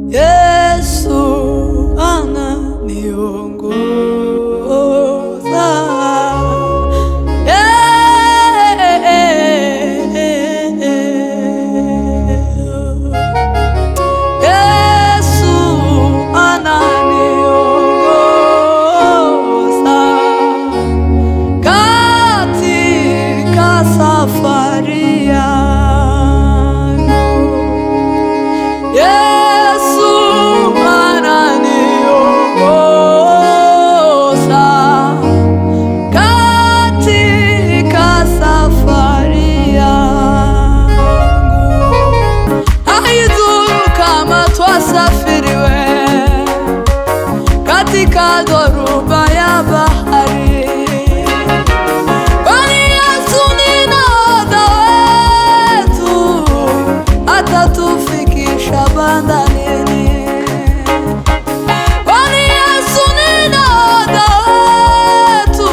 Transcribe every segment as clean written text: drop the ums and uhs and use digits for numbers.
Yesu ananiongoza. Yesu ananiongoza katika safari yangu. Yesu ananiongoza katika safari yangu. Haidhuru kama twasafiriwe katika dhoruba ya bahari, kwani Yesu ni nahodha wetu, atatufikisha bandarini. Kwani Yesu ni nahodha wetu,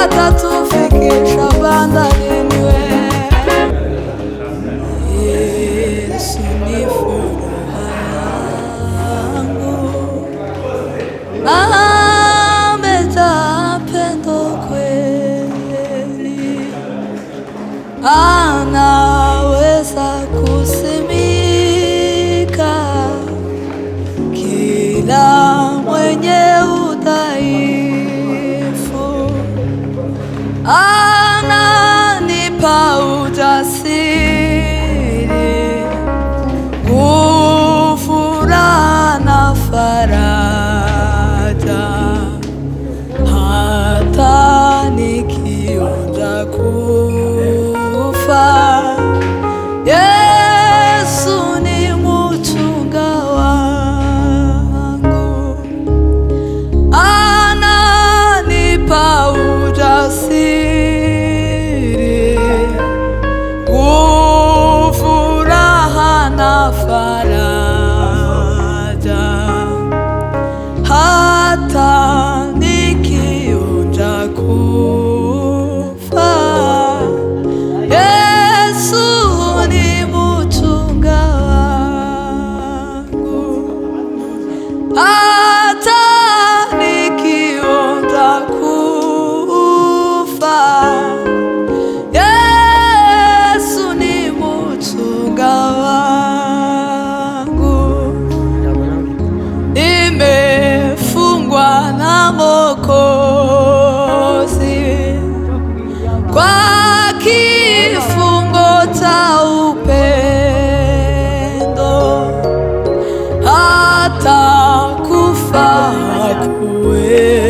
atatufikisha bandarini. Yesu ni furaha yangu, amejaa pendo kweli, anaweza kusimika kila mwenye udhaifu, ananipa ujasiri, furaha na faraja, hata nikionja kufa. Yesu ni mchunga wangu, ananipa ujasiri, furaha na faraja, hata nikionja kufa. Yesu ni mchunga wangu, hata nikionja kufa. Yesu ni mchunga wangu, nimefungwa na Mwokozi kwa kifungo cha upendo, hata kufa hakuwezi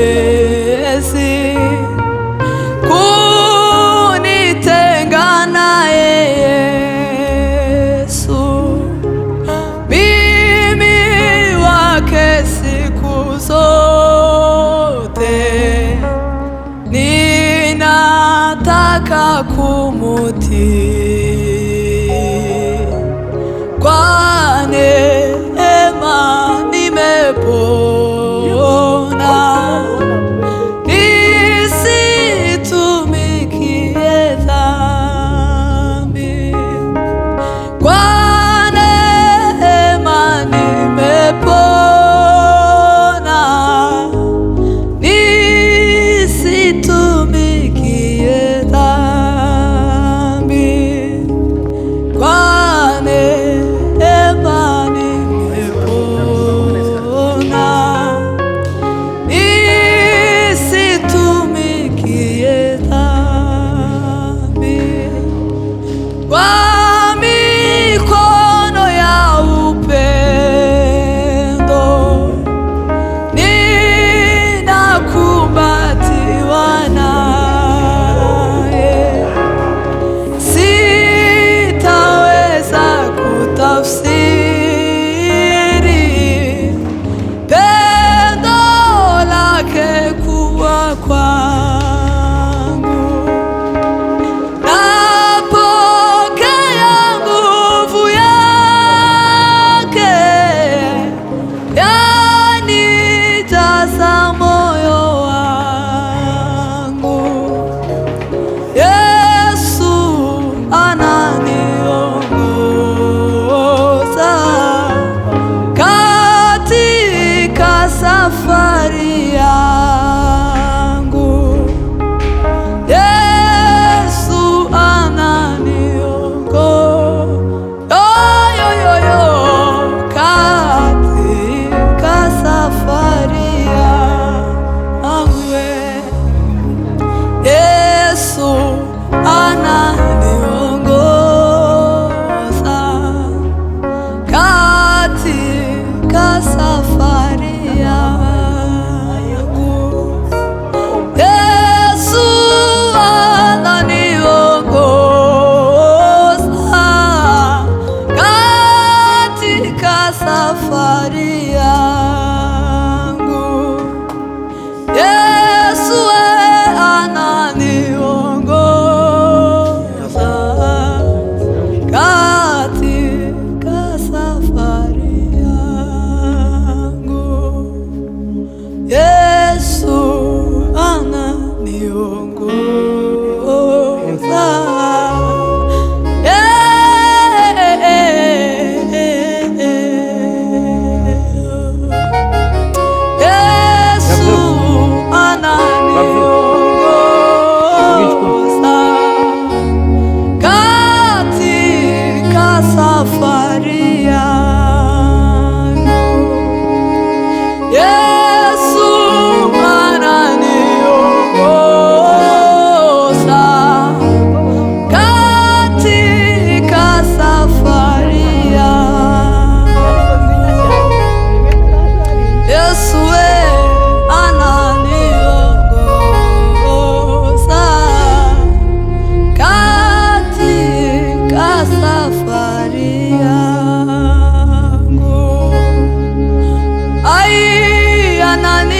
kunitenga naye Yesu. Mimi wake siku zote, ninataka kumutii. Kwa neema nimepona, nisitumikie dhambi. Kwa neema nimepona, nisitumikie dhambi. safari yangu. Yesu ananiongoza katika safari yangu. Yesu ananiongoza katika safari yangu. Yesu ananiongoza. Safari yangu. Yesu ananiongoza katika safari yangu. Yesu ananiongoza katika safari yangu. Ai, ananiongoza